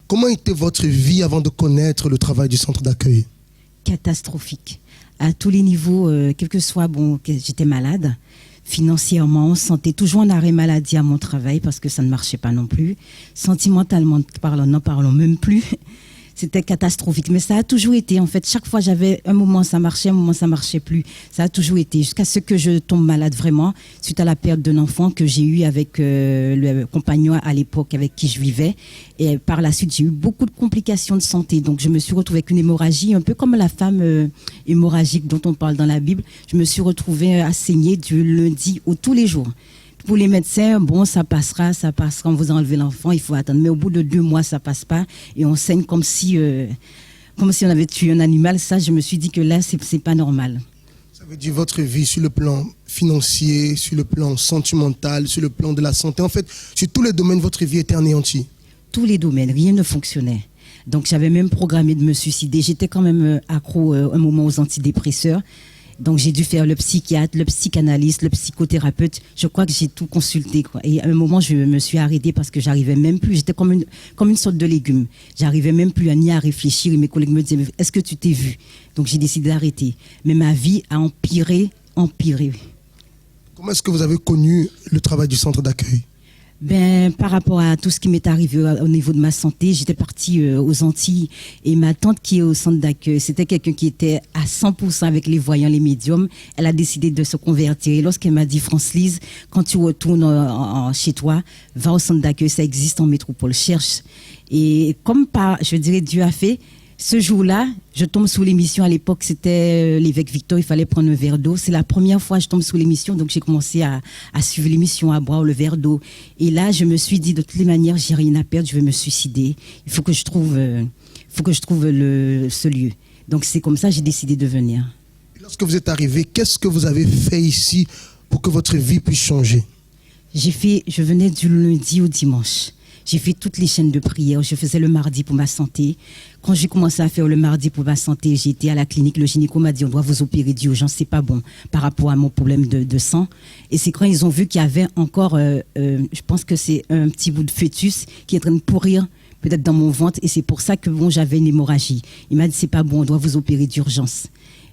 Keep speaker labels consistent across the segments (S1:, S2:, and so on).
S1: Comment était votre vie avant de connaître le travail du centre d'accueil?
S2: Catastrophique. À tous les niveaux, quel que soit, que j'étais malade, financièrement, santé, toujours en arrêt maladie à mon travail parce que ça ne marchait pas non plus. Sentimentalement parlant, n'en parlons même plus. C'était catastrophique. Mais ça a toujours été, en fait, chaque fois j'avais un moment ça marchait, un moment ça marchait plus. Ça a toujours été, jusqu'à ce que je tombe malade vraiment, suite à la perte d'un enfant que j'ai eu avec le compagnon à l'époque avec qui je vivais. Et par la suite, j'ai eu beaucoup de complications de santé. Donc, je me suis retrouvée avec une hémorragie, un peu comme la femme hémorragique dont on parle dans la Bible. Je me suis retrouvée à saigner du lundi au tous les jours. Pour les médecins, bon, ça passera, on vous a enlevé l'enfant, il faut attendre. Mais au bout de 2 mois, ça passe pas et on saigne comme si on avait tué un animal. Ça, je me suis dit que là, c'est pas normal.
S1: Ça veut dire votre vie sur le plan financier, sur le plan sentimental, sur le plan de la santé. En fait, sur tous les domaines, votre vie était anéantie.
S2: Tous les domaines, rien ne fonctionnait. Donc, j'avais même programmé de me suicider. J'étais quand même accro un moment aux antidépresseurs. Donc, j'ai dû faire le psychiatre, le psychanalyste, le psychothérapeute. Je crois que j'ai tout consulté, quoi. Et à un moment, je me suis arrêtée parce que j'arrivais même plus. J'étais comme une sorte de légume. J'arrivais même plus ni à réfléchir. Et mes collègues me disaient, est-ce que tu t'es vu? Donc, j'ai décidé d'arrêter. Mais ma vie a empiré.
S1: Comment est-ce que vous avez connu le travail du centre d'accueil?
S2: Par rapport à tout ce qui m'est arrivé au niveau de ma santé, j'étais partie aux Antilles et ma tante qui est au centre d'accueil, c'était quelqu'un qui était à 100% avec les voyants, les médiums. Elle a décidé de se convertir et lorsqu'elle m'a dit, France-Lise, quand tu retournes chez toi, va au centre d'accueil, ça existe en métropole, cherche. Et comme je dirais, Dieu a fait, ce jour-là, je tombe sous l'émission. À l'époque, c'était l'évêque Victor, il fallait prendre un verre d'eau. C'est la première fois que je tombe sous l'émission, donc j'ai commencé à suivre l'émission, à boire le verre d'eau. Et là, je me suis dit, de toutes les manières, j'ai rien à perdre, je vais me suicider. Il faut que je trouve ce lieu. Donc c'est comme ça que j'ai décidé de venir.
S1: Et lorsque vous êtes arrivé, qu'est-ce que vous avez fait ici pour que votre vie puisse changer?
S2: Je venais du lundi au dimanche. J'ai fait toutes les chaînes de prière. Je faisais le mardi pour ma santé. Quand j'ai commencé à faire le mardi pour ma santé, j'ai été à la clinique. Le gynéco m'a dit, on doit vous opérer d'urgence. C'est pas bon par rapport à mon problème de sang. Et c'est quand ils ont vu qu'il y avait encore, je pense que c'est un petit bout de fœtus qui est en train de pourrir peut-être dans mon ventre. Et c'est pour ça que j'avais une hémorragie. Il m'a dit, c'est pas bon, on doit vous opérer d'urgence.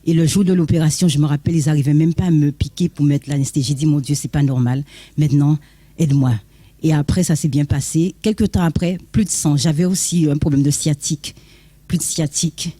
S2: Et le jour de l'opération, je me rappelle, ils n'arrivaient même pas à me piquer pour mettre l'anesthésie. J'ai dit, mon Dieu, c'est pas normal. Maintenant, aide-moi. Et après, ça s'est bien passé. Quelques temps après, plus de sang. J'avais aussi un problème de sciatique. Plus de sciatique.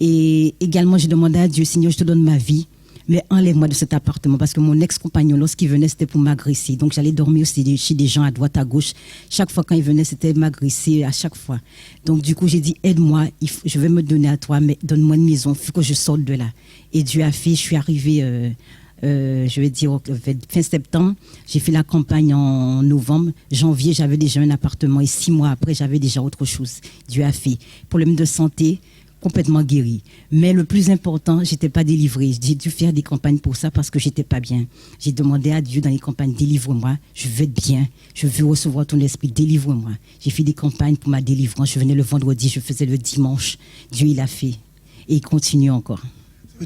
S2: Et également, j'ai demandé à Dieu, Seigneur, je te donne ma vie, mais enlève-moi de cet appartement. Parce que mon ex-compagnon, lorsqu'il venait, c'était pour m'agresser. Donc, j'allais dormir aussi chez des gens à droite, à gauche. Chaque fois quand il venait, c'était m'agresser à chaque fois. Donc, du coup, j'ai dit, aide-moi, je vais me donner à toi, mais donne-moi une maison, il faut que je sorte de là. Et Dieu a fait, je suis arrivée... je vais dire fin septembre, j'ai fait la campagne en novembre, janvier, j'avais déjà un appartement et 6 mois après, j'avais déjà autre chose. Dieu a fait. Problème de santé, complètement guéri. Mais le plus important, j'étais pas délivrée. J'ai dû faire des campagnes pour ça parce que j'étais pas bien. J'ai demandé à Dieu dans les campagnes, délivre-moi, je veux être bien, je veux recevoir ton esprit, délivre-moi. J'ai fait des campagnes pour ma délivrance, je venais le vendredi, je faisais le dimanche. Dieu, il a fait. Et il continue encore.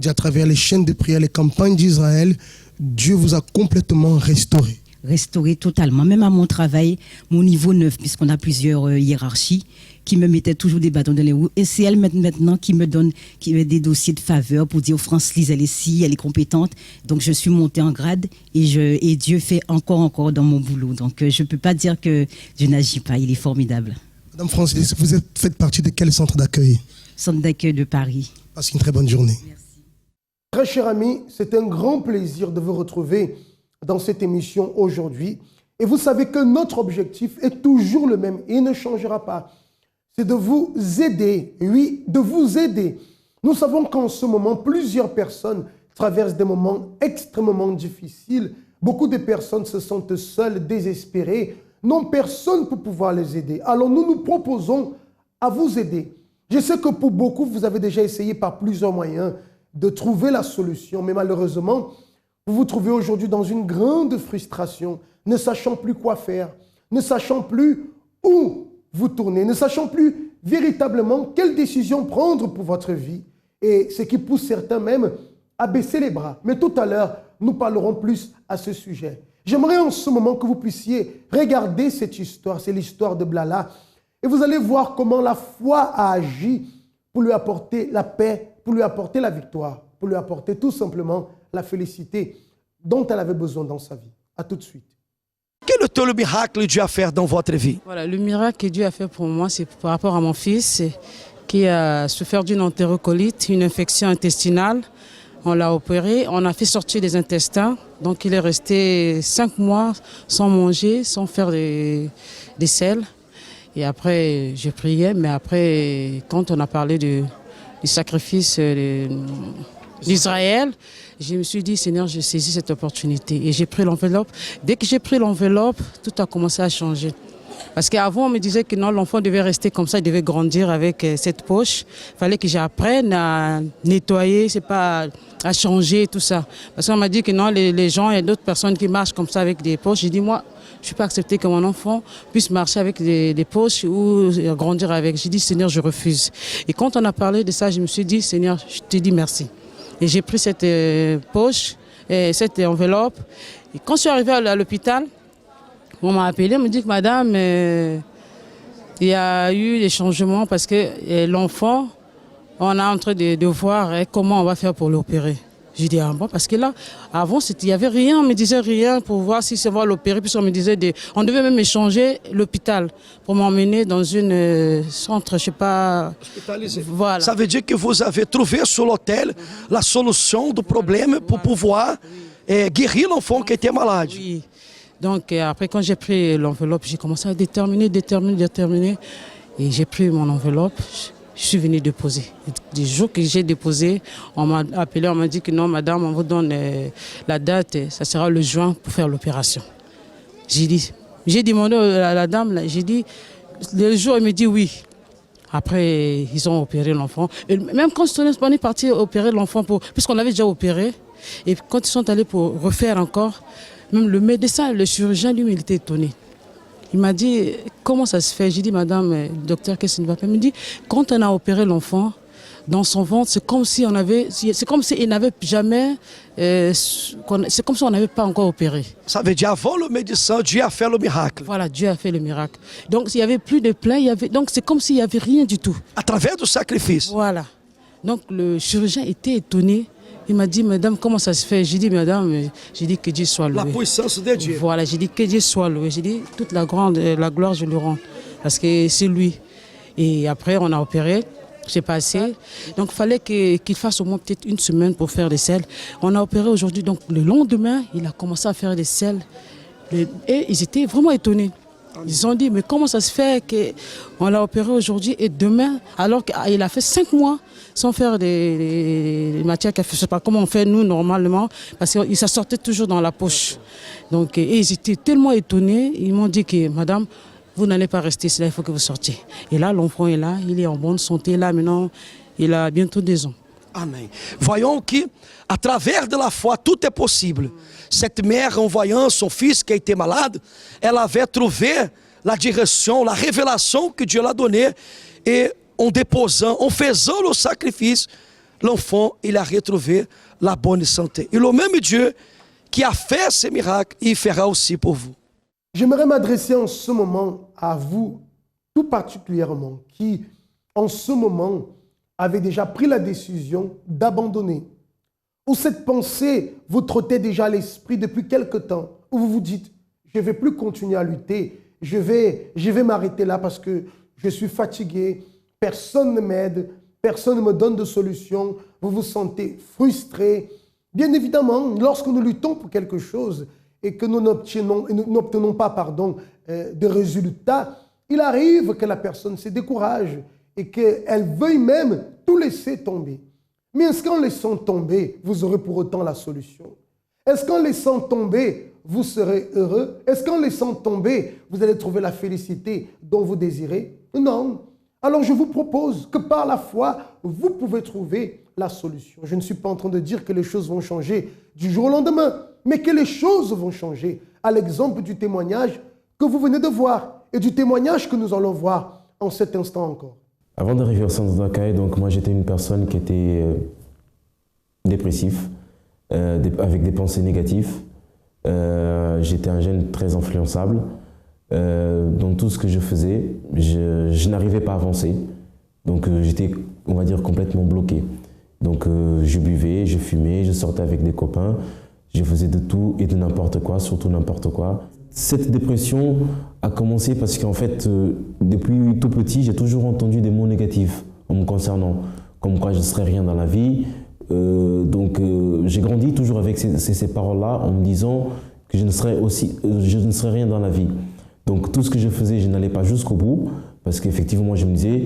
S1: À travers les chaînes de prière, les campagnes d'Israël, Dieu vous a complètement restauré.
S2: Restauré totalement. Même à mon travail, mon niveau 9, puisqu'on a plusieurs hiérarchies, qui me mettaient toujours des bâtons dans les roues. Et c'est elle maintenant qui me donne des dossiers de faveur pour dire, France-Lise, elle est ci, elle est compétente. Donc je suis montée en grade et Dieu fait encore dans mon boulot. Donc je ne peux pas dire que Dieu n'agit pas, il est formidable.
S1: Madame France-Lise, vous faites partie de quel centre d'accueil?
S2: Centre d'accueil de Paris.
S1: Passez une très bonne journée.
S2: Merci.
S1: Très chers amis, c'est un grand plaisir de vous retrouver dans cette émission aujourd'hui. Et vous savez que notre objectif est toujours le même et il ne changera pas. C'est de vous aider, oui, de vous aider. Nous savons qu'en ce moment, plusieurs personnes traversent des moments extrêmement difficiles. Beaucoup de personnes se sentent seules, désespérées, n'ont personne pour pouvoir les aider. Alors nous nous proposons à vous aider. Je sais que pour beaucoup, vous avez déjà essayé par plusieurs moyens de trouver la solution. Mais malheureusement, vous vous trouvez aujourd'hui dans une grande frustration, ne sachant plus quoi faire, ne sachant plus où vous tourner, ne sachant plus véritablement quelle décision prendre pour votre vie. Et ce qui pousse certains même à baisser les bras. Mais tout à l'heure, nous parlerons plus à ce sujet. J'aimerais en ce moment que vous puissiez regarder cette histoire. C'est l'histoire de Blala Et vous allez voir comment la foi a agi pour lui apporter la paix, pour lui apporter la victoire, pour lui apporter tout simplement la félicité dont elle avait besoin dans sa vie. À tout de suite.
S3: Quel est le miracle que Dieu a fait dans votre vie?
S4: Voilà, le miracle que Dieu a fait pour moi, c'est par rapport à mon fils qui a souffert d'une entérocolite, une infection intestinale. On l'a opéré, on a fait sortir des intestins. Donc il est resté 5 mois sans manger, sans faire des selles. Et après, je priais, mais après, quand on a parlé du sacrifice d'Israël, je me suis dit, Seigneur, je saisis cette opportunité. Et j'ai pris l'enveloppe. Dès que j'ai pris l'enveloppe, tout a commencé à changer. Parce qu'avant, on me disait que non, l'enfant devait rester comme ça, il devait grandir avec cette poche. Il fallait que j'apprenne à nettoyer, c'est pas à changer, tout ça. Parce qu'on m'a dit que non, les gens, il y a d'autres personnes qui marchent comme ça avec des poches. J'ai dit, moi, je ne suis pas accepté que mon enfant puisse marcher avec des poches ou grandir avec. J'ai dit, Seigneur, je refuse. Et quand on a parlé de ça, je me suis dit, Seigneur, je te dis merci. Et j'ai pris cette poche, cette enveloppe. Et quand je suis arrivée à l'hôpital, on m'a appelé, on me dit que madame, il y a eu des changements parce que l'enfant, on est en train de voir comment on va faire pour l'opérer. J'ai dit, ah bon, parce que là, avant, il n'y avait rien, on me disait rien pour voir si ça va l'opérer. Puis on me disait, on devait même échanger l'hôpital pour m'emmener dans une centre, je ne sais pas.
S3: Hospitalisé.
S4: Voilà.
S3: Ça veut dire que vous avez trouvé sur l'hôtel la solution du problème pour pouvoir guérir l'enfant qui était malade.
S4: Oui. Donc après, quand j'ai pris l'enveloppe, j'ai commencé à déterminer. Et j'ai pris mon enveloppe. Je suis venue déposer. Du jour que j'ai déposé, on m'a appelé, on m'a dit que non, madame, on vous donne la date, ça sera le juin pour faire l'opération. J'ai demandé à la dame, j'ai dit, le jour, elle me dit oui. Après, ils ont opéré l'enfant. Et même quand on est parti opérer l'enfant, puisqu'on avait déjà opéré, et quand ils sont allés pour refaire encore, même le médecin, le chirurgien, lui, il était étonné. Il m'a dit, comment ça se fait? J'ai dit, madame, docteur, qu'est-ce qui ne va pas? Il me dit, quand on a opéré l'enfant, dans son ventre, c'est comme si il n'avait jamais, c'est comme si on n'avait pas encore opéré.
S3: Ça veut dire, avant le médecin, Dieu a fait le miracle.
S4: Voilà, Dieu a fait le miracle. Donc, il n'y avait plus de plaie, donc c'est comme s'il n'y avait rien du tout.
S3: À travers du sacrifice.
S4: Voilà. Donc, le chirurgien était étonné. Il m'a dit, madame, comment ça se fait? J'ai dit, madame, j'ai dit que Dieu soit loué.
S3: La puissance de Dieu.
S4: Voilà, j'ai dit que Dieu soit loué. J'ai dit, toute la gloire, je lui rends. Parce que c'est lui. Et après, on a opéré. C'est passé. Donc, il fallait qu'il fasse au moins peut-être une semaine pour faire des selles. On a opéré aujourd'hui. Donc, le lendemain, il a commencé à faire des selles. Et ils étaient vraiment étonnés. Ils ont dit, mais comment ça se fait qu'on l'a opéré aujourd'hui et demain, alors qu'il a fait 5 mois sans faire des matières qu'il ne fait pas comment on fait nous normalement, parce que ça sortait toujours dans la poche. Donc, et ils étaient tellement étonnés, ils m'ont dit que madame, vous n'allez pas rester ici, là, il faut que vous sortiez. Et là, l'enfant est là, il est en bonne santé, là maintenant, il a bientôt 2 ans.
S3: Amém. Voyons que, à travers de la foi, tout est possible. Cette mère, en voyant son fils qui était malade, elle avait trouvé la direction, la révélation que Dieu l'a donnée. Et en déposant, en faisant le sacrifice, l'enfant, il a retrouvé la bonne santé. Et le même Dieu qui a fait ce miracle, il fera aussi pour vous.
S1: J'aimerais m'adresser en ce moment à vous, tout particulièrement, qui, en ce moment, avez déjà pris la décision d'abandonner, ou cette pensée vous trottait déjà à l'esprit depuis quelque temps, où vous vous dites, je ne vais plus continuer à lutter, je vais m'arrêter là parce que je suis fatigué, personne ne m'aide, personne ne me donne de solution, vous vous sentez frustré. Bien évidemment, lorsque nous luttons pour quelque chose et que nous n'obtenons pas de résultats, il arrive que la personne se décourage et qu'elle veuille même tout laisser tomber. Mais est-ce qu'en laissant tomber, vous aurez pour autant la solution? Est-ce qu'en laissant tomber, vous serez heureux? Est-ce qu'en laissant tomber, vous allez trouver la félicité dont vous désirez? Non. Alors je vous propose que par la foi, vous pouvez trouver la solution. Je ne suis pas en train de dire que les choses vont changer du jour au lendemain, mais que les choses vont changer, à l'exemple du témoignage que vous venez de voir et du témoignage que nous allons voir en cet instant encore.
S5: Avant d'arriver au centre d'accueil, donc moi j'étais une personne qui était dépressif, avec des pensées négatives. J'étais un jeune très influençable. Dans tout ce que je faisais, je n'arrivais pas à avancer. Donc j'étais, on va dire, complètement bloqué. Donc je buvais, je fumais, je sortais avec des copains, je faisais de tout et de n'importe quoi, surtout n'importe quoi. Cette dépression a commencé parce qu'en fait, depuis tout petit, j'ai toujours entendu des mots négatifs en me concernant, comme quoi je ne serais rien dans la vie. Donc j'ai grandi toujours avec ces paroles-là en me disant que je ne serais rien dans la vie. Donc tout ce que je faisais, je n'allais pas jusqu'au bout parce qu'effectivement, je me disais,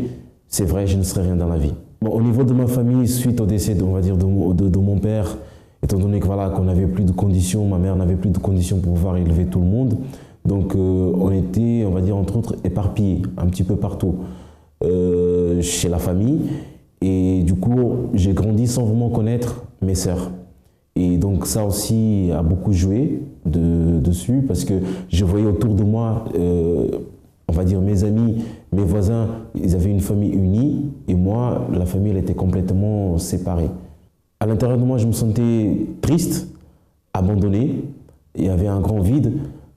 S5: c'est vrai, je ne serais rien dans la vie. Bon, au niveau de ma famille, suite au décès, on va dire, de mon père, étant donné que voilà, qu'on n'avait plus de conditions, ma mère n'avait plus de conditions pour pouvoir élever tout le monde, donc on était, on va dire, entre autres, éparpillés un petit peu partout chez la famille. Et du coup, j'ai grandi sans vraiment connaître mes sœurs. Et donc ça aussi a beaucoup joué dessus parce que je voyais autour de moi, on va dire mes amis, mes voisins, ils avaient une famille unie et moi, la famille, elle était complètement séparée. À l'intérieur de moi, je me sentais triste, abandonné. Il y avait un grand vide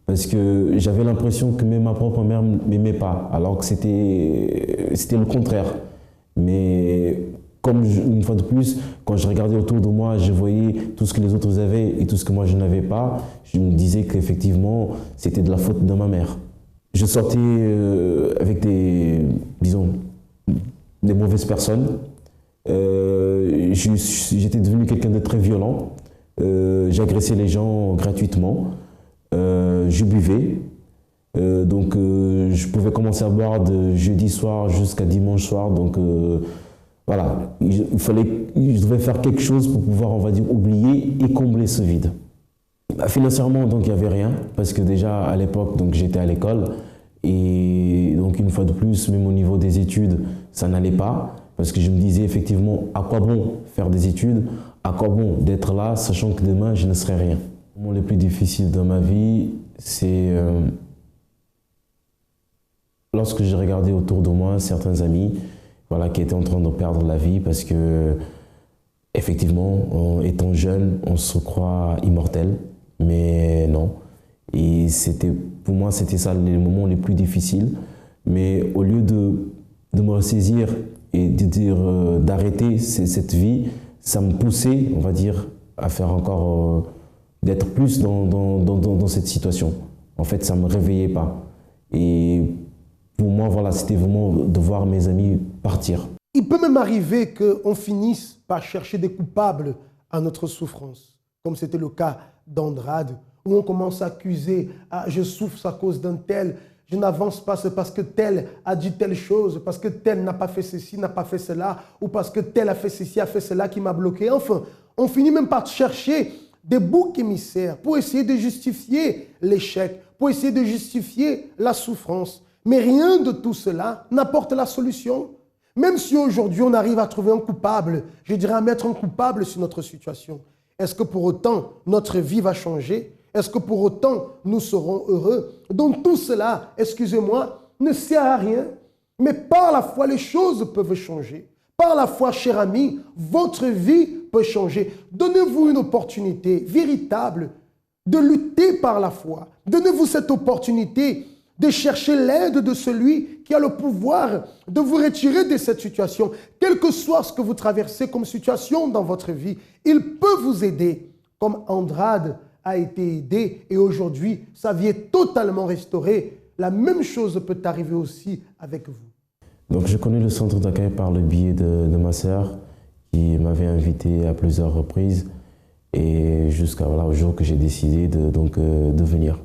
S5: parce que j'avais l'impression que même ma propre mère ne m'aimait pas, alors que c'était le contraire. Mais comme une fois de plus, quand je regardais autour de moi, je voyais tout ce que les autres avaient et tout ce que moi je n'avais pas, je me disais qu'effectivement, c'était de la faute de ma mère. Je sortais avec des mauvaises personnes. J'étais devenu quelqu'un de très violent. J'agressais les gens gratuitement. Je buvais. Donc je pouvais commencer à boire de jeudi soir jusqu'à dimanche soir. Donc voilà, je devais faire quelque chose pour pouvoir, on va dire, oublier et combler ce vide. Financièrement, donc il n'y avait rien, parce que déjà à l'époque, donc j'étais à l'école, et donc une fois de plus, même au niveau des études, ça n'allait pas, parce que je me disais effectivement, à quoi bon faire des études, à quoi bon d'être là, sachant que demain, je ne serai rien. Le moment le plus difficile dans ma vie, c'est lorsque j'ai regardé autour de moi certains amis, voilà, qui étaient en train de perdre la vie, parce que effectivement, en étant jeune, on se croit immortel. Mais non, et pour moi c'était ça les moments les plus difficiles, mais au lieu de me ressaisir et de dire d'arrêter cette vie, ça me poussait, on va dire, à faire encore, d'être plus dans cette situation. En fait, ça ne me réveillait pas. Et pour moi, voilà, c'était vraiment de voir mes amis partir.
S1: Il peut même arriver qu'on finisse par chercher des coupables à notre souffrance, comme c'était le cas d'Andrade, où on commence à accuser « Ah, je souffre à cause d'un tel, je n'avance pas, c'est parce que tel a dit telle chose, parce que tel n'a pas fait ceci, n'a pas fait cela, ou parce que tel a fait ceci, a fait cela qui m'a bloqué. » Enfin, on finit même par chercher des boucs émissaires pour essayer de justifier l'échec, pour essayer de justifier la souffrance. Mais rien de tout cela n'apporte la solution. Même si aujourd'hui on arrive à trouver un coupable, je dirais à mettre un coupable sur notre situation, est-ce que pour autant notre vie va changer? Est-ce que pour autant nous serons heureux? Donc tout cela, excusez-moi, ne sert à rien. Mais par la foi, les choses peuvent changer. Par la foi, cher ami, votre vie peut changer. Donnez-vous une opportunité véritable de lutter par la foi. Donnez-vous cette opportunité de chercher l'aide de celui qui a le pouvoir de vous retirer de cette situation. Quel que soit ce que vous traversez comme situation dans votre vie, il peut vous aider, comme Andrade a été aidé et aujourd'hui, sa vie est totalement restaurée. La même chose peut arriver aussi avec vous.
S5: Donc, je connais le centre d'accueil par le biais de ma sœur qui m'avait invité à plusieurs reprises et jusqu'à au jour que j'ai décidé de venir.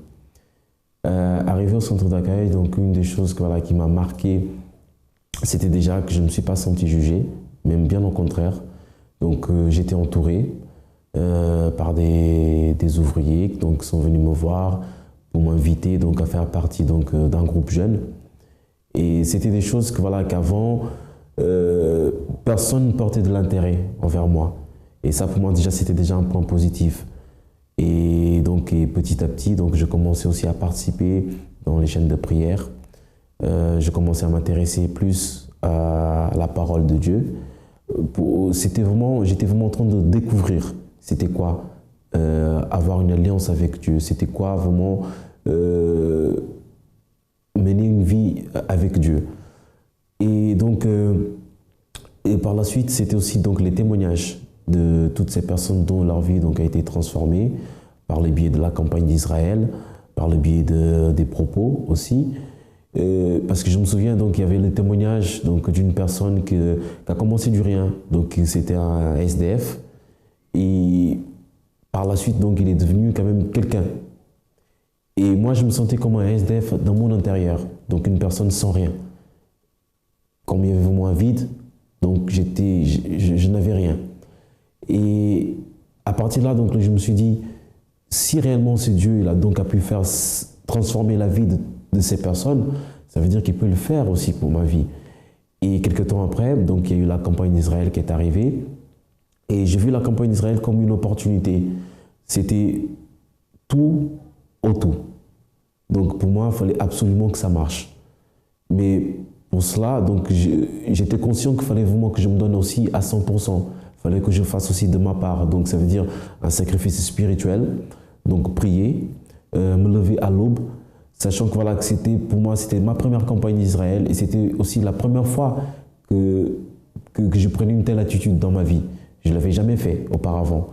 S5: Arrivé au centre d'accueil, donc une des choses qui m'a marqué, c'était déjà que je ne me suis pas senti jugé, même bien au contraire. Donc j'étais entouré par des ouvriers qui sont venus me voir pour m'inviter à faire partie d'un groupe jeune. Et c'était des choses qu'avant, personne ne portait de l'intérêt envers moi. Et ça, pour moi, déjà, c'était déjà un point positif. Et petit à petit, je commençais aussi à participer dans les chaînes de prière. Je commençais à m'intéresser plus à la parole de Dieu. J'étais vraiment en train de découvrir c'était quoi avoir une alliance avec Dieu, c'était quoi vraiment avec Dieu. Et donc, et par la suite, c'était aussi donc les témoignages de toutes ces personnes dont leur vie donc a été transformée par le biais de la campagne d'Israël, par le biais des propos aussi. Parce que je me souviens, donc, il y avait le témoignage d'une personne qui a commencé du rien. Donc, c'était un SDF. Et par la suite, donc, il est devenu quand même quelqu'un. Et moi, je me sentais comme un SDF dans mon intérieur. Donc, une personne sans rien. Comme il y avait vraiment un vide, donc je n'avais rien. Et à partir de là, donc, je me suis dit, si réellement c'est Dieu, il a donc pu faire transformer la vie de ces personnes, ça veut dire qu'il peut le faire aussi pour ma vie. Et quelques temps après, donc, il y a eu la campagne d'Israël qui est arrivée. Et j'ai vu la campagne d'Israël comme une opportunité. C'était tout au tout. Donc pour moi, il fallait absolument que ça marche. Mais pour cela, donc, j'étais conscient qu'il fallait vraiment que je me donne aussi à 100%. Il fallait que je fasse aussi de ma part. Donc ça veut dire un sacrifice spirituel, donc prier, me lever à l'aube, sachant que, voilà, que pour moi, c'était ma première campagne d'Israël et c'était aussi la première fois que je prenais une telle attitude dans ma vie. Je ne l'avais jamais fait auparavant.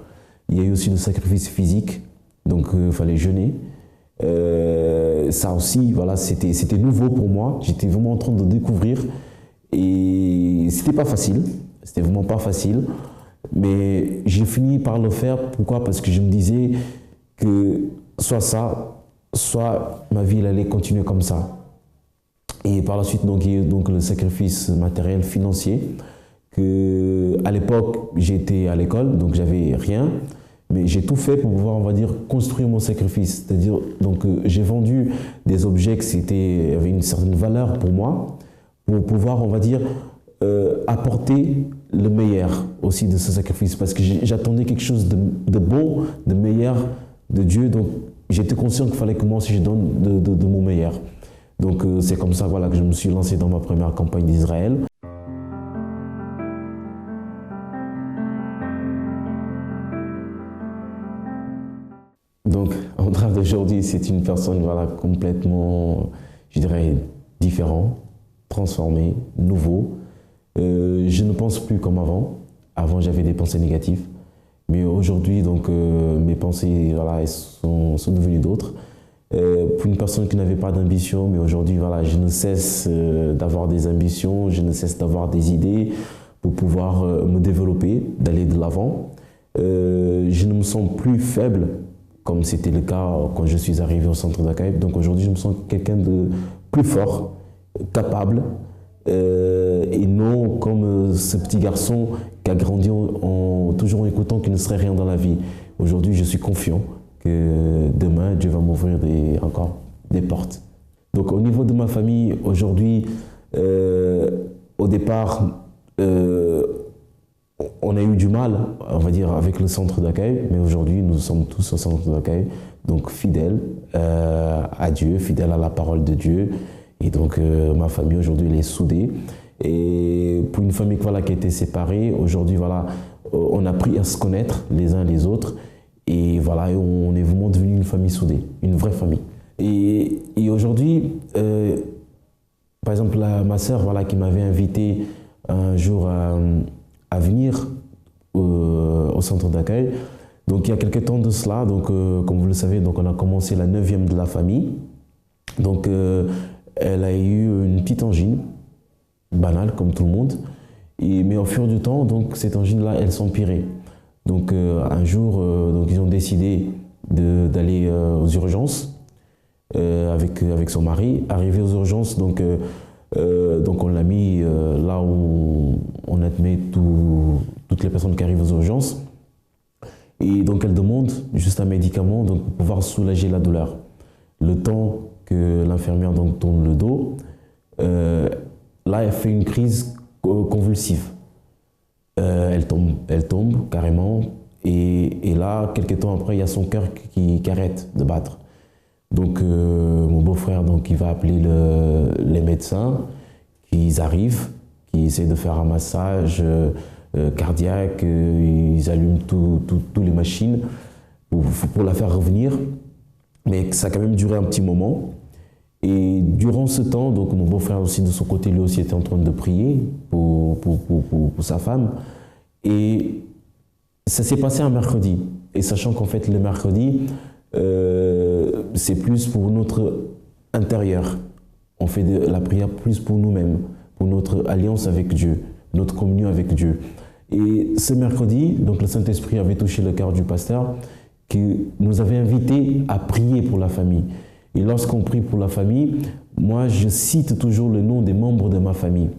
S5: Il y a eu aussi le sacrifice physique, donc il fallait jeûner. Ça aussi, voilà, c'était nouveau pour moi. J'étais vraiment en train de découvrir et c'était pas facile. C'était vraiment pas facile. Mais j'ai fini par le faire. Pourquoi? Parce que je me disais que soit ça, soit ma vie elle allait continuer comme ça. Et par la suite, donc, il y a eu donc le sacrifice matériel, financier. À l'époque, j'étais à l'école, donc j'avais rien, mais j'ai tout fait pour pouvoir, on va dire, construire mon sacrifice. C'est-à-dire, donc, j'ai vendu des objets qui avaient une certaine valeur pour moi, pour pouvoir, on va dire, apporter le meilleur aussi de ce sacrifice, parce que j'attendais quelque chose de bon, de meilleur de Dieu, donc j'étais conscient qu'il fallait que moi aussi je donne de mon meilleur. Donc c'est comme ça, voilà, que je me suis lancé dans ma première campagne d'Israël. Donc, Andra d'aujourd'hui, c'est une personne, voilà, complètement, je dirais, différente, transformée, nouveau. Je ne pense plus comme avant. Avant, j'avais des pensées négatives. Mais aujourd'hui, donc, mes pensées, voilà, elles sont devenues d'autres. Pour une personne qui n'avait pas d'ambition, mais aujourd'hui, voilà, je ne cesse d'avoir des ambitions, je ne cesse d'avoir des idées pour pouvoir me développer, d'aller de l'avant. Je ne me sens plus faible, comme c'était le cas quand je suis arrivé au centre d'accueil. Donc aujourd'hui, je me sens quelqu'un de plus fort, capable, et non comme ce petit garçon qui a grandi toujours en écoutant qu'il ne serait rien dans la vie. Aujourd'hui, je suis confiant que demain, Dieu va m'ouvrir encore des portes. Donc au niveau de ma famille, aujourd'hui, au départ, on a eu du mal, on va dire, avec le centre d'accueil, mais aujourd'hui, nous sommes tous au centre d'accueil, donc fidèles à Dieu, fidèles à la parole de Dieu. Et donc, ma famille, aujourd'hui, elle est soudée. Et pour une famille, voilà, qui était séparée, aujourd'hui, voilà, on a appris à se connaître les uns les autres. Et voilà, on est vraiment devenu une famille soudée, une vraie famille. Et aujourd'hui, par exemple, ma sœur, voilà, qui m'avait invité un jour à venir au centre d'accueil. Donc il y a quelques temps de cela, donc, comme vous le savez, donc, on a commencé la 9e de la famille. Donc elle a eu une petite angine, banale comme tout le monde. Mais au fur du temps, donc, cette angine-là, elle s'empirait. Donc un jour, donc, ils ont décidé d'aller aux urgences avec son mari. Arrivé aux urgences, donc on l'a mis là où on admet toutes les personnes qui arrivent aux urgences. Et donc elle demande juste un médicament donc, pour pouvoir soulager la douleur. Le temps que l'infirmière donc, tourne le dos, là elle fait une crise convulsive. Elle tombe carrément et là, quelques temps après, il y a son cœur qui arrête de battre. Donc mon beau-frère, donc, il va appeler les médecins, qui arrivent, qui essaient de faire un massage cardiaque, ils allument toutes les machines pour la faire revenir. Mais ça a quand même duré un petit moment. Et durant ce temps, donc mon beau-frère aussi de son côté, lui aussi était en train de prier pour sa femme. Et ça s'est passé un mercredi. Et sachant qu'en fait le mercredi, c'est plus pour notre intérieur. On fait de la prière plus pour nous-mêmes, pour notre alliance avec Dieu, notre communion avec Dieu. Et ce mercredi, donc le Saint-Esprit avait touché le cœur du pasteur qui nous avait invités à prier pour la famille. Et lorsqu'on prie pour la famille, moi je cite toujours le nom des membres de ma famille.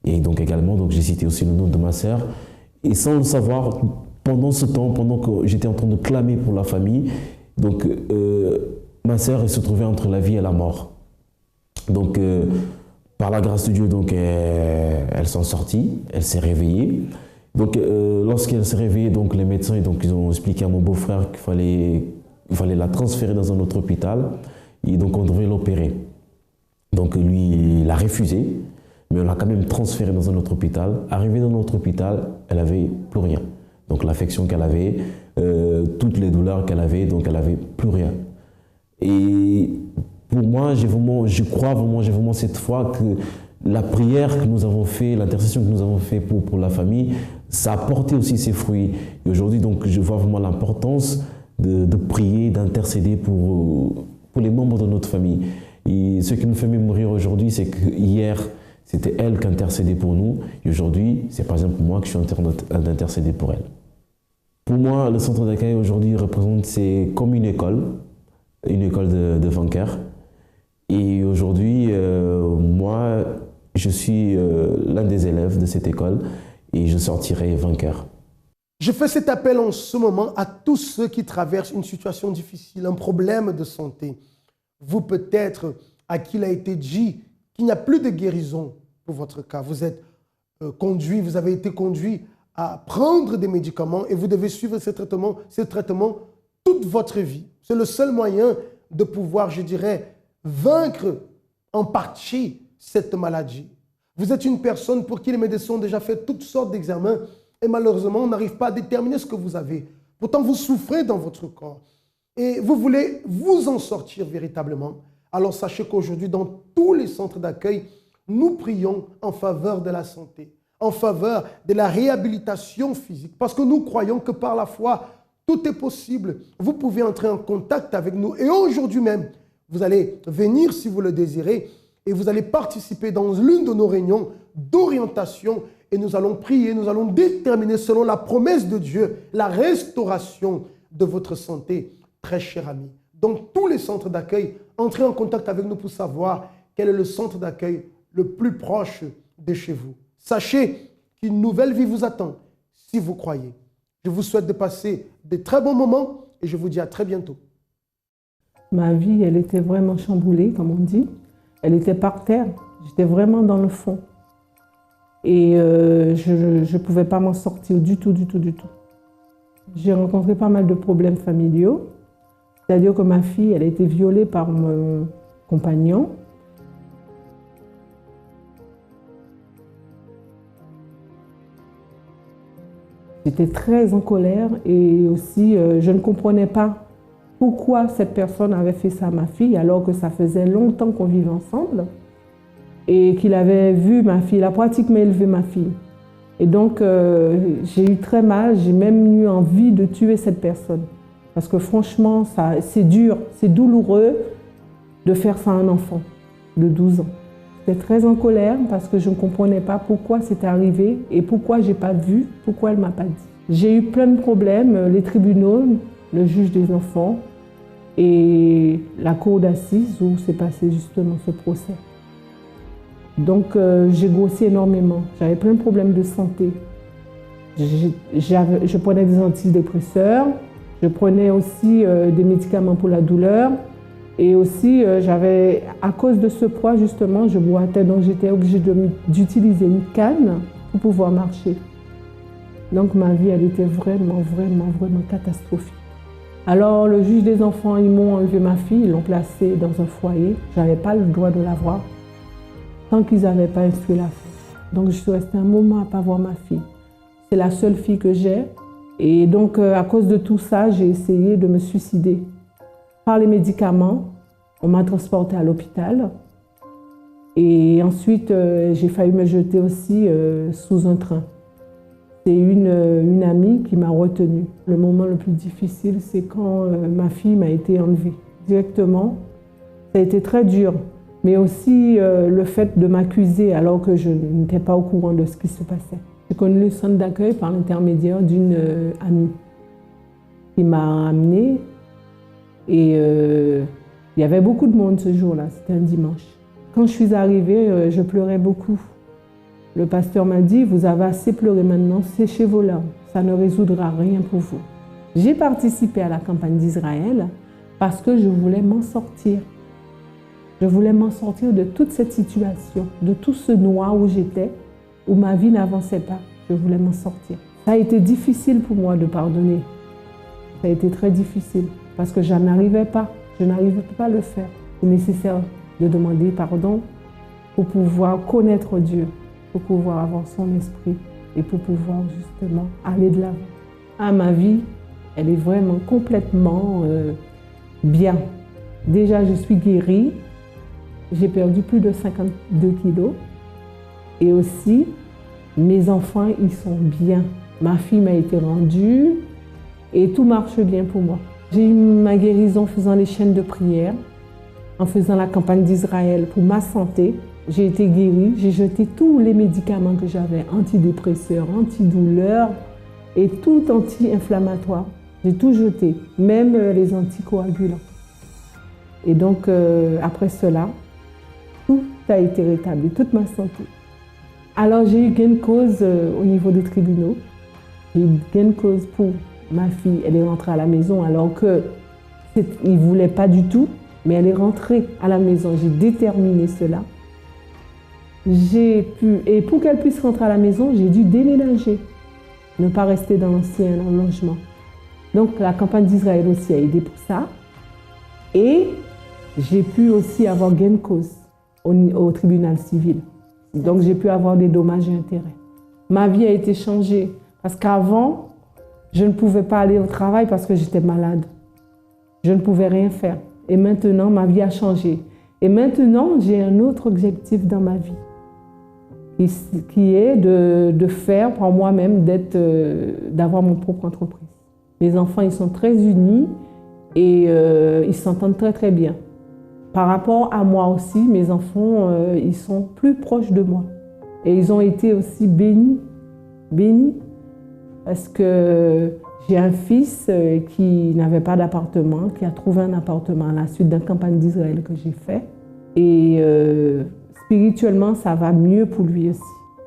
S5: Et donc également, donc j'ai cité aussi le nom de ma sœur. Et sans le savoir, pendant ce temps, pendant que j'étais en train de clamer pour la famille, donc ma sœur elle se trouvait entre la vie et la mort. Donc par la grâce de Dieu, donc elle s'en sortit, elle s'est réveillée. Donc lorsqu'elle s'est réveillée, donc les médecins donc ils ont expliqué à mon beau-frère qu'il fallait la transférer dans un autre hôpital et donc on devait l'opérer. Donc lui il a refusé, mais on l'a quand même transférée dans un autre hôpital. Arrivée dans notre hôpital, elle n'avait plus rien. Donc l'affection qu'elle avait, toutes les douleurs qu'elle avait, donc elle n'avait plus rien. Et pour moi, j'ai vraiment cette foi que la prière que nous avons fait, l'intercession que nous avons fait pour la famille, ça a porté aussi ses fruits. Et aujourd'hui, donc, je vois vraiment l'importance de prier, d'intercéder pour les membres de notre famille. Et ce qui me fait mémoriser aujourd'hui, c'est que hier, c'était elle qui intercédait pour nous. Et aujourd'hui, c'est par exemple moi que je suis en train d'intercéder pour elle. Pour moi, le centre d'accueil aujourd'hui représente, c'est comme une école de vainqueurs. Et aujourd'hui, moi, je suis l'un des élèves de cette école et je sortirai vainqueur.
S1: Je fais cet appel en ce moment à tous ceux qui traversent une situation difficile, un problème de santé. Vous peut-être à qui il a été dit qu'il n'y a plus de guérison pour votre cas. Vous êtes vous avez été conduit à prendre des médicaments et vous devez suivre ce traitement toute votre vie. C'est le seul moyen de pouvoir, je dirais, vaincre en partie cette maladie. Vous êtes une personne pour qui les médecins ont déjà fait toutes sortes d'examens et malheureusement, on n'arrive pas à déterminer ce que vous avez. Pourtant, vous souffrez dans votre corps et vous voulez vous en sortir véritablement. Alors sachez qu'aujourd'hui, dans tous les centres d'accueil, nous prions en faveur de la santé, en faveur de la réhabilitation physique, parce que nous croyons que par la foi, tout est possible. Vous pouvez entrer en contact avec nous et aujourd'hui même, vous allez venir si vous le désirez et vous allez participer dans l'une de nos réunions d'orientation et nous allons prier, nous allons déterminer selon la promesse de Dieu la restauration de votre santé, très cher ami. Donc tous les centres d'accueil, entrez en contact avec nous pour savoir quel est le centre d'accueil le plus proche de chez vous. Sachez qu'une nouvelle vie vous attend si vous croyez. Je vous souhaite de passer de très bons moments et je vous dis à très bientôt.
S6: Ma vie, elle était vraiment chamboulée, comme on dit. Elle était par terre. J'étais vraiment dans le fond. Et je ne pouvais pas m'en sortir du tout. J'ai rencontré pas mal de problèmes familiaux. C'est-à-dire que ma fille, elle a été violée par mon compagnon. J'étais très en colère et aussi je ne comprenais pas pourquoi cette personne avait fait ça à ma fille alors que ça faisait longtemps qu'on vivait ensemble et qu'il avait vu ma fille, il a pratiquement élevé ma fille. Et donc j'ai eu très mal, j'ai même eu envie de tuer cette personne. Parce que franchement, c'est dur, c'est douloureux de faire ça à un enfant de 12 ans. J'étais très en colère parce que je ne comprenais pas pourquoi c'était arrivé et pourquoi je n'ai pas vu, pourquoi elle ne m'a pas dit. J'ai eu plein de problèmes, les tribunaux, le juge des enfants et la cour d'assises où s'est passé justement ce procès. Donc j'ai grossi énormément, j'avais plein de problèmes de santé. Je prenais des antidépresseurs, je prenais aussi des médicaments pour la douleur. Et aussi, à cause de ce poids, justement, je boitais, donc j'étais obligée d'utiliser une canne pour pouvoir marcher. Donc ma vie, elle était vraiment catastrophique. Alors le juge des enfants, ils m'ont enlevé ma fille, ils l'ont placée dans un foyer. Je n'avais pas le droit de la voir tant qu'ils n'avaient pas instruit la fille. Donc je suis restée un moment à ne pas voir ma fille. C'est la seule fille que j'ai. Et donc à cause de tout ça, j'ai essayé de me suicider. Par les médicaments, On m'a transportée à l'hôpital. Et ensuite, j'ai failli me jeter aussi sous un train. C'est une amie qui m'a retenue. Le moment le plus difficile, c'est quand ma fille m'a été enlevée directement. Ça a été très dur, mais aussi le fait de m'accuser alors que je n'étais pas au courant de ce qui se passait. J'ai connu le centre d'accueil par l'intermédiaire d'une amie qui m'a amenée. Et il y avait beaucoup de monde ce jour-là, c'était un dimanche. Quand je suis arrivée, je pleurais beaucoup. Le pasteur m'a dit, vous avez assez pleuré maintenant, séchez vos larmes, ça ne résoudra rien pour vous. J'ai participé à la campagne d'Israël parce que je voulais m'en sortir. Je voulais m'en sortir de toute cette situation, de tout ce noir où j'étais, où ma vie n'avançait pas. Je voulais m'en sortir. Ça a été difficile pour moi de pardonner. Ça a été très difficile parce que je n'arrivais pas à le faire. C'est nécessaire de demander pardon pour pouvoir connaître Dieu, pour pouvoir avoir son esprit et pour pouvoir justement aller de l'avant. Ah, ma vie, elle est vraiment complètement bien. Déjà, je suis guérie. J'ai perdu plus de 52 kilos. Et aussi, mes enfants, ils sont bien. Ma fille m'a été rendue et tout marche bien pour moi. J'ai eu ma guérison en faisant les chaînes de prière, en faisant la campagne d'Israël pour ma santé. J'ai été guérie, j'ai jeté tous les médicaments que j'avais, antidépresseurs, antidouleurs et tout anti-inflammatoire. J'ai tout jeté, même les anticoagulants. Et donc, après cela, tout a été rétabli, toute ma santé. Alors, j'ai eu gain de cause au niveau des tribunaux. J'ai eu gain de cause pour ma fille. Elle est rentrée à la maison alors qu'il ne voulait pas du tout, mais elle est rentrée à la maison. J'ai déterminé cela. Et pour qu'elle puisse rentrer à la maison, j'ai dû déménager, ne pas rester dans l'ancien logement. Donc, la campagne d'Israël aussi a aidé pour ça. Et j'ai pu aussi avoir gain de cause au tribunal civil. Donc, j'ai pu avoir des dommages et intérêts. Ma vie a été changée parce qu'avant, je ne pouvais pas aller au travail parce que j'étais malade. Je ne pouvais rien faire. Et maintenant, ma vie a changé. Et maintenant, j'ai un autre objectif dans ma vie qui est de faire par moi-même, d'avoir mon propre entreprise. Mes enfants, ils sont très unis et ils s'entendent très très bien. Par rapport à moi aussi, mes enfants, ils sont plus proches de moi. Et ils ont été aussi bénis parce que j'ai un fils qui n'avait pas d'appartement, qui a trouvé un appartement à la suite d'une campagne d'Israël que j'ai fait. Et spirituellement, ça va mieux pour lui aussi.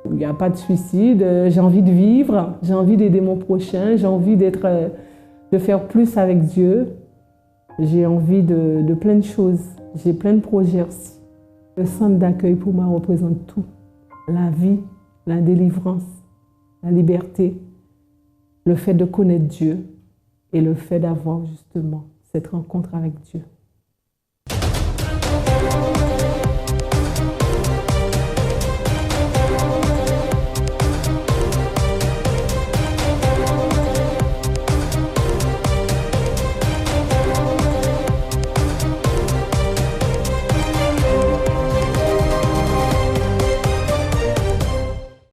S6: Il n'y a pas de suicide, j'ai envie de vivre, j'ai envie d'aider mon prochain, j'ai envie de faire plus avec Dieu. J'ai envie de plein de choses, j'ai plein de projets aussi. Le centre d'accueil pour moi représente tout. La vie, la délivrance, la liberté, le fait de connaître Dieu et le fait d'avoir justement cette rencontre avec Dieu.